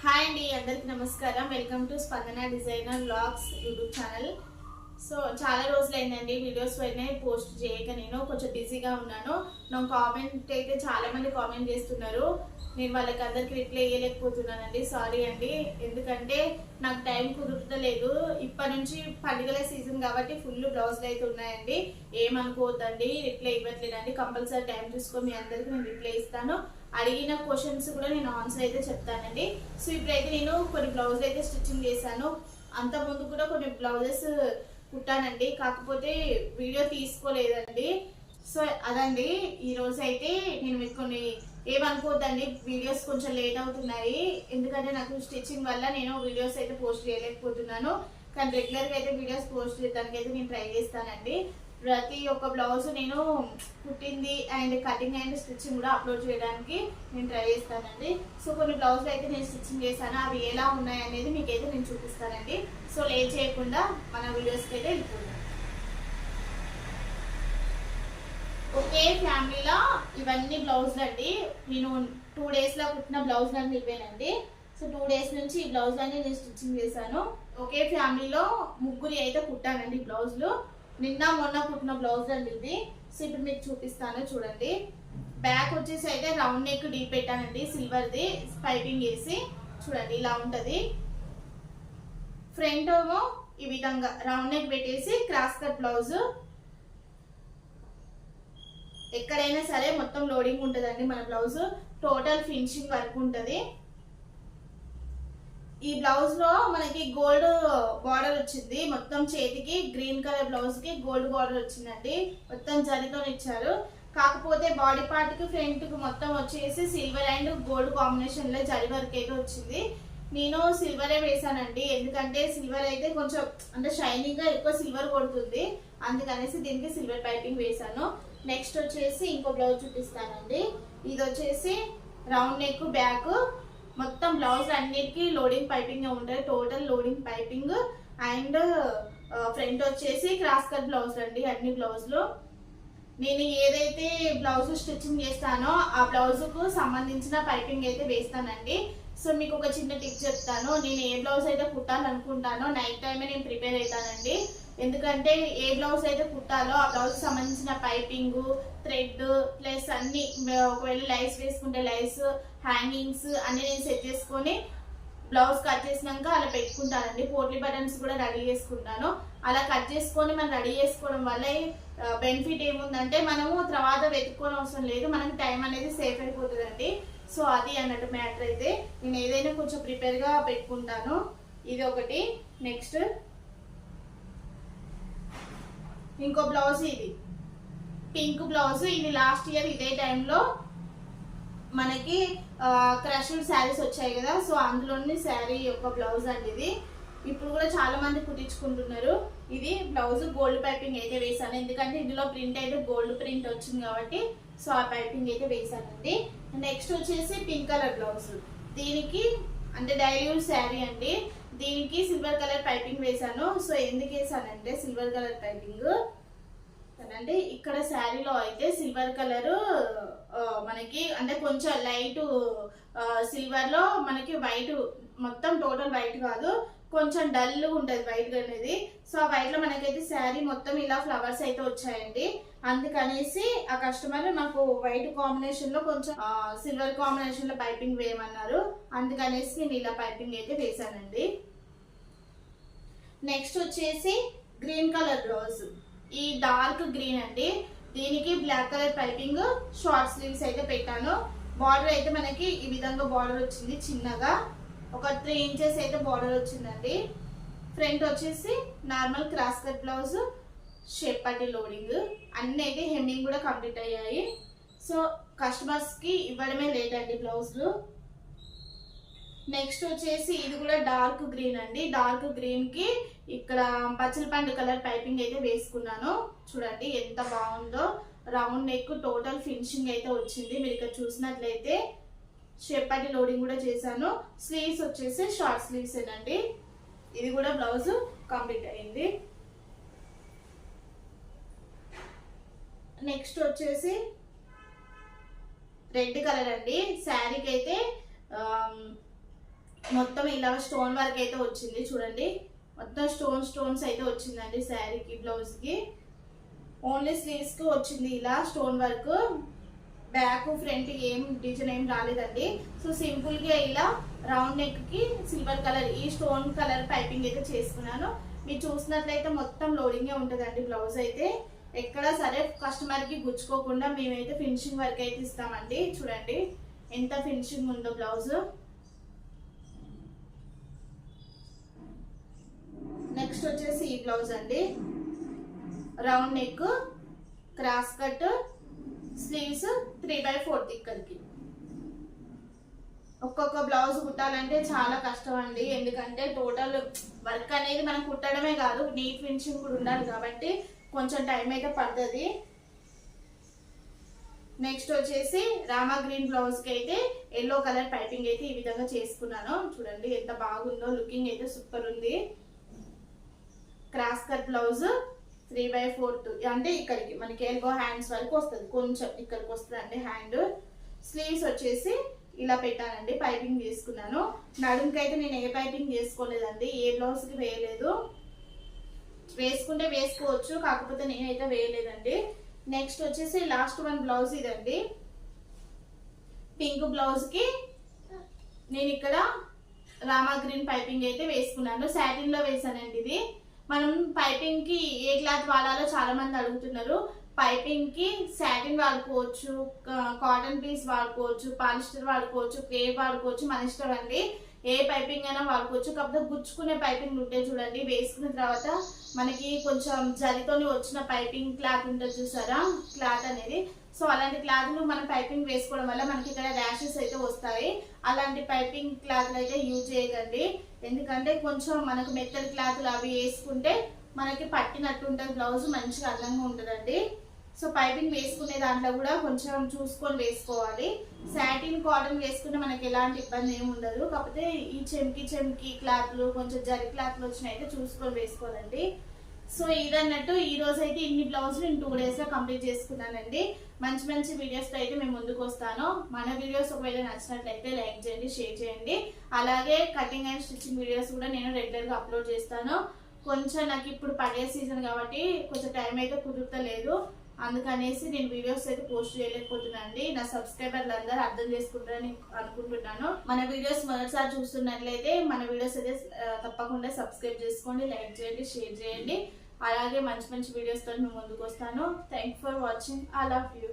Hi అండి, అందరికి నమస్కారం. వెల్కమ్ టు స్పందన designer vlogs YouTube channel. So చాలా రోజులైందండి వీడియోస్ పైన పోస్ట్ చేయక, నేను కొంచెం బిజీగా ఉన్నాను. నాకు కామెంట్ అయితే చాలా మంది కామెంట్ చేస్తున్నారు, నేను వాళ్ళకి అందరికి రిప్లై ఇవ్వలేకపోతున్నానండి. సారీ అండి, ఎందుకంటే నాకు టైం కుదురుతలేదు. ఇప్పటి నుంచి పండుగల సీజన్ కాబట్టి ఫుల్ బ్లౌజులు అయితే ఉన్నాయండి. ఏమనుకోవద్దండి, రిప్లై ఇవ్వట్లేదండి. కంపల్సరీ టైం చూసుకొని మీ అందరికి నేను రిప్లై ఇస్తాను. అడిగిన క్వశ్చన్స్ కూడా నేను ఆన్సర్ అయితే చెప్తానండి. సో ఇప్పుడైతే నేను కొన్ని బ్లౌజులు అయితే స్టిచ్చింగ్ చేశాను. అంత ముందు కూడా కొన్ని బ్లౌజెస్ కుట్టానండి, కాకపోతే వీడియో తీసుకోలేదండి. సో అదండి, ఈరోజు అయితే నేను మీకు కొన్ని ఏమనుకోవద్దండి, వీడియోస్ కొంచెం లేట్ అవుతున్నాయి. ఎందుకంటే నాకు స్టిచ్చింగ్ వల్ల నేను వీడియోస్ అయితే పోస్ట్ చేయలేకపోతున్నాను. కానీ రెగ్యులర్గా అయితే వీడియోస్ పోస్ట్ చేయడానికి అయితే నేను ట్రై చేస్తానండి. ప్రతి ఒక్క బ్లౌజ్ నేను కుట్టింది అండ్ కటింగ్ అండ్ స్టిచ్చింగ్ కూడా అప్లోడ్ చేయడానికి నేను ట్రై చేస్తానండి. సో కొన్ని బ్లౌజులు అయితే నేను స్టిచ్చింగ్ చేశాను, అవి ఎలా ఉన్నాయి అనేది మీకైతే నేను చూపిస్తానండి. సో లేట్ చేయకుండా మన వీడియోస్కి అయితే వెళ్ళిపోతాను. ఒకే ఫ్యామిలీలో ఇవన్నీ బ్లౌజులు అండి. నేను 2 డేస్లో కుట్టిన బ్లౌజులు అన్నీ ఇవేనండి. సో 2 డేస్ నుంచి ఈ బ్లౌజులు నేను స్టిచ్చింగ్ చేశాను. ఒకే ఫ్యామిలీలో ముగ్గురు అయితే కుట్టానండి బ్లౌజులు. నిన్న మొన్న కుట్టిన బ్లౌజ్ అండి ఇది. సో ఇప్పుడు మీకు చూపిస్తాను చూడండి. బ్యాక్ వచ్చేసి అయితే రౌండ్ నెక్ డీప్ పెట్టానండి, సిల్వర్ది పైపింగ్ వేసి. చూడండి ఇలా ఉంటది. ఫ్రంట్ ఏమో ఈ విధంగా రౌండ్ నెక్ పెట్టేసి క్రాస్ కట్ బ్లౌజ్. ఎక్కడైనా సరే మొత్తం లోడింగ్ ఉంటుందండి మన బ్లౌజ్. టోటల్ ఫినిషింగ్ వర్క్ ఉంటుంది. ఈ బ్లౌజ్ లో మనకి గోల్డ్ బార్డర్ వచ్చింది, మొత్తం చేతికి గ్రీన్ కలర్ బ్లౌజ్ కి గోల్డ్ బార్డర్ వచ్చిందండి. మొత్తం జరీతో ఇచ్చారు. కాకపోతే బాడీ పార్ట్ కి ఫ్రంట్ కి మొత్తం వచ్చేసి సిల్వర్ అండ్ గోల్డ్ కాంబినేషన్ లో జరీ వర్క్ అయితే వచ్చింది. నేను సిల్వరే వేసానండి, ఎందుకంటే సిల్వర్ అయితే కొంచెం అంటే షైనింగ్ గా ఎక్కువ సిల్వర్ కొడుతుంది, అందుకనేసి దీనికి సిల్వర్ పైపింగ్ వేసాను. నెక్స్ట్ వచ్చేసి ఇంకో బ్లౌజ్ చూపిస్తానండి. ఇది వచ్చేసి రౌండ్ నెక్ బ్యాక్, మొత్తం బ్లౌజ్ అన్నిటికీ లోడింగ్ పైపింగ్ ఉంటుంది. Total loading piping and front వచ్చేసి క్రాస్ కట్ బ్లౌజ్ అండి. అన్ని బ్లౌజ్లు నేను ఏదైతే బ్లౌజ్ స్టిచ్చింగ్ చేస్తానో ఆ బ్లౌజ్ కు సంబంధించిన పైపింగ్ అయితే వేస్తానండి. సో మీకు ఒక చిన్న టిప్ చెప్తాను. నేను ఏ బ్లౌజ్ అయితే కుట్టాలనుకుంటానో నైట్ టైమే నేను ప్రిపేర్ అవుతానండి. ఎందుకంటే ఏ బ్లౌజ్ అయితే కుట్టాలో ఆ బ్లౌజ్ సంబంధించిన పైపింగ్, థ్రెడ్ ప్లస్ అన్ని, ఒకవేళ లైస్ వేసుకుంటే లైస్, హ్యాంగింగ్స్ అన్ని నేను సెట్ చేసుకొని బ్లౌజ్ కట్ చేసినాక అలా పెట్టుకుంటానండి. పోట్లీ బటన్స్ కూడా రెడీ చేసుకుంటాను. అలా కట్ చేసుకొని మనం రెడీ చేసుకోవడం వల్ల బెనిఫిట్ ఏముందంటే మనము తర్వాత వెతుక్కోని అవసరం లేదు, మనకి టైం అనేది సేఫ్ అయిపోతుందండి. సో అది అన్నట్టు మ్యాటర్. అయితే నేను ఏదైనా కొంచెం ప్రిపేర్గా పెట్టుకుంటాను. ఇది ఒకటి. నెక్స్ట్ ఇంకో బ్లౌజ్, ఇది పింక్ బ్లౌజ్. ఇది లాస్ట్ ఇయర్ ఇదే టైంలో మనకి క్రష్డ్ శారీస్ వచ్చాయి కదా, సో అందులోని శారీ యొక్క బ్లౌజ్ అండి ఇది. ఇప్పుడు కూడా చాలా మంది కుట్టించుకుంటున్నారు. ఇది బ్లౌజ్ గోల్డ్ పైపింగ్ అయితే వేసాను, ఎందుకంటే ఇందులో ప్రింట్ అయితే గోల్డ్ ప్రింట్ వచ్చింది కాబట్టి. సో ఆ పైపింగ్ అయితే వేసానండి. నెక్స్ట్ వచ్చేసి పింక్ కలర్ బ్లౌజ్. దీనికి అంటే డైలీ యూజ్ శారీ అండి. దీనికి సిల్వర్ కలర్ పైపింగ్ వేసాను. సో ఎందుకు వేసానంటే సిల్వర్ కలర్ పైపింగ్ అంటే ఇక్కడ శారీలో అయితే సిల్వర్ కలర్ మనకి అంటే కొంచెం లైట్ సిల్వర్ లో మనకి వైట్, మొత్తం టోటల్ వైట్ కాదు, కొంచెం డల్ ఉంటుంది వైట్ అనేది. సో ఆ వైట్ లో మనకైతే శారీ మొత్తం ఇలా ఫ్లవర్స్ అయితే వచ్చాయండి. అందుకనేసి ఆ కస్టమర్ నాకు వైట్ కాంబినేషన్ లో కొంచెం సిల్వర్ కాంబినేషన్ లో పైపింగ్ వేయమన్నారు, అందుకనేసి నేను ఇలా పైపింగ్ అయితే వేసానండి. నెక్స్ట్ వచ్చేసి గ్రీన్ కలర్ బ్లౌజ్. ఈ డార్క్ గ్రీన్ అండి. దీనికి black colour piping, short sleeves అయితే పెట్టాను. బార్డర్ అయితే మనకి ఈ విధంగా బార్డర్ వచ్చింది, చిన్నగా ఒక 3 ఇంచెస్ అయితే బార్డర్ వచ్చిందండి. ఫ్రంట్ వచ్చేసి normal cross cut blouse, shape పట్టి లోడింగ్. అన్ని అయితే హెమ్మింగ్ కూడా కంప్లీట్ అయ్యాయి. సో కస్టమర్స్ కి ఇవ్వడమే లేట్ అండి బ్లౌజ్లు. నెక్స్ట్ వచ్చేసి ఇది కూడా డార్క్ గ్రీన్ అండి. డార్క్ గ్రీన్ కి ఇక్కడ పచ్చల పండు కలర్ పైపింగ్ అయితే వేసుకున్నాను. చూడండి ఎంత బాగుందో. రౌండ్ నెక్ టోటల్ ఫినిషింగ్ అయితే వచ్చింది. మీరు ఇక్కడ చూసినట్లయితే షేప్ పట్టి లోడింగ్ కూడా చేశాను. స్లీవ్స్ వచ్చేసి షార్ట్ స్లీవ్స్ ఏనండి. ఇది కూడా బ్లౌజ్ కంప్లీట్ అయింది. నెక్స్ట్ వచ్చేసి రెడ్ కలర్ అండి. శారీకి అయితే మొత్తం ఇలా స్టోన్ వర్క్ అయితే వచ్చింది చూడండి. మొత్తం స్టోన్స్ అయితే వచ్చిందండి శారీకి, బ్లౌజ్కి. ఓన్లీ స్లీవ్స్కి వచ్చింది ఇలా స్టోన్ వర్క్. బ్యాక్ ఫ్రంట్ ఏం డిజైన్ ఏం రాలేదండి. సో సింపుల్గా ఇలా రౌండ్ నెక్కి సిల్వర్ కలర్ ఈ స్టోన్ కలర్ పైపింగ్ అయితే చేసుకున్నాను. మీరు చూసినట్లయితే మొత్తం లోడింగే ఉంటుందండి బ్లౌజ్ అయితే. ఎక్కడ సరే కస్టమర్కి గుచ్చుకోకుండా మేమైతే ఫినిషింగ్ వర్క్ అయితే ఇస్తామండి. చూడండి ఎంత ఫినిషింగ్ ఉందో బ్లౌజ్. నెక్స్ట్ వచ్చేసి ఈ బ్లౌజ్ అండి. Round neck, cross cut, sleeves 3/4 ఇక్కడికి. ఒక్కొక్క బ్లౌజ్ కుట్టాలంటే చాలా కష్టం అండి. ఎందుకంటే టోటల్ వర్క్ అనేది మనం కుట్టడమే కాదు, నీట్ ఫినిషింగ్ కూడా ఉండాలి కాబట్టి కొంచెం టైం అయితే పడుతుంది. నెక్స్ట్ వచ్చేసి రామా గ్రీన్ బ్లౌజ్కి అయితే ఎల్లో కలర్ పైపింగ్ అయితే ఈ విధంగా చేసుకున్నాను. చూడండి ఎంత బాగుందో, లుకింగ్ అయితే సూపర్ ఉంది. క్రాస్ కట్ బ్లౌజ్ 3/4 అంటే ఇక్కడికి మనకి ఎల్బో హ్యాండ్స్ వరకు వస్తుంది, కొంచెం ఇక్కడికి వస్తుంది అండి హ్యాండ్. స్లీవ్స్ వచ్చేసి ఇలా పెట్టానండి, పైపింగ్ చేసుకున్నాను. నడుముకి అయితే నేను ఏ పైపింగ్ చేసుకోలేదండి, ఏ బ్లౌజ్కి వేయలేదు. వేసుకుంటే వేసుకోవచ్చు, కాకపోతే నేనైతే వేయలేదండి. నెక్స్ట్ వచ్చేసి లాస్ట్ వన్ బ్లౌజ్ ఇదండి. పింక్ బ్లౌజ్కి నేను ఇక్కడ రామా గ్రీన్ పైపింగ్ అయితే వేసుకున్నాను. సాటిన్ లో వేసానండి ఇది. మనం పైపింగ్ కి ఏ క్లాత్ వాడాలో చాలా మంది అడుగుతున్నారు. పైపింగ్ కి సాటిన్ వాడుకోవచ్చు, కాటన్ పీస్ వాడుకోవచ్చు, పాలిస్టర్ వాడుకోవచ్చు, క్రేప్ వాడుకోవచ్చు, మన ఇష్టం అండి. ఏ పైపింగ్ అయినా వాడుకోవచ్చు. కాకపోతే గుచ్చుకునే పైపింగ్ ఉంటే చూడండి, వేసుకున్న తర్వాత మనకి కొంచెం జరితోని వచ్చిన పైపింగ్ క్లాత్ ఉంటుంది చూసారా, క్లాత్ అనేది. సో అలాంటి క్లాత్లు మనం పైపింగ్ వేసుకోవడం వల్ల మనకి ఇక్కడ ర్యాషెస్ అయితే వస్తాయి. అలాంటి పైపింగ్ క్లాత్లు అయితే యూజ్ చేయకండి. ఎందుకంటే కొంచెం మనకు మెత్తడి క్లాత్లు అవి వేసుకుంటే మనకి పట్టినట్టు ఉంటుంది, బ్లౌజ్ మంచిగా అందంగా ఉంటుందండి. సో పైపింగ్ వేసుకునే దాంట్లో కూడా కొంచెం చూసుకొని వేసుకోవాలి. సాటిన్ కాటన్ వేసుకుంటే మనకి ఎలాంటి ఇబ్బంది ఏమి ఉండదు. కాకపోతే ఈ చెమ్కి క్లాత్లు కొంచెం జరి క్లాత్లు వచ్చినైతే చూసుకొని వేసుకోవాలండి. సో ఇదన్నట్టు ఈ రోజు అయితే ఇన్ని బ్లౌజులు నేను 2 days లో కంప్లీట్ చేసుకున్నానండి. మంచి వీడియోస్తో అయితే మేము ముందుకు వస్తాను. మన వీడియోస్ ఒకవేళ నచ్చినట్లయితే లైక్ చేయండి, షేర్ చేయండి. అలాగే కటింగ్ అండ్ స్టిచ్చింగ్ వీడియోస్ కూడా నేను రెగ్యులర్గా అప్లోడ్ చేస్తాను. కొంచెం నాకు ఇప్పుడు పండుగ సీజన్ కాబట్టి కొంచెం టైం అయితే కుదురుతలేదు, అందుకనేసి నేను వీడియోస్ అయితే పోస్ట్ చేయలేకపోతున్నాను అండి. నా సబ్స్క్రైబర్లు అందరూ అర్థం చేసుకుంటారని అనుకుంటున్నాను. మన వీడియోస్ మొదటిసారి చూస్తున్నట్లయితే మన వీడియోస్ అయితే తప్పకుండా సబ్స్క్రైబ్ చేసుకోండి, లైక్ చేయండి, షేర్ చేయండి. అలాగే మంచి వీడియోస్తో మేము ముందుకు వస్తాను. Thank for watching. I love you.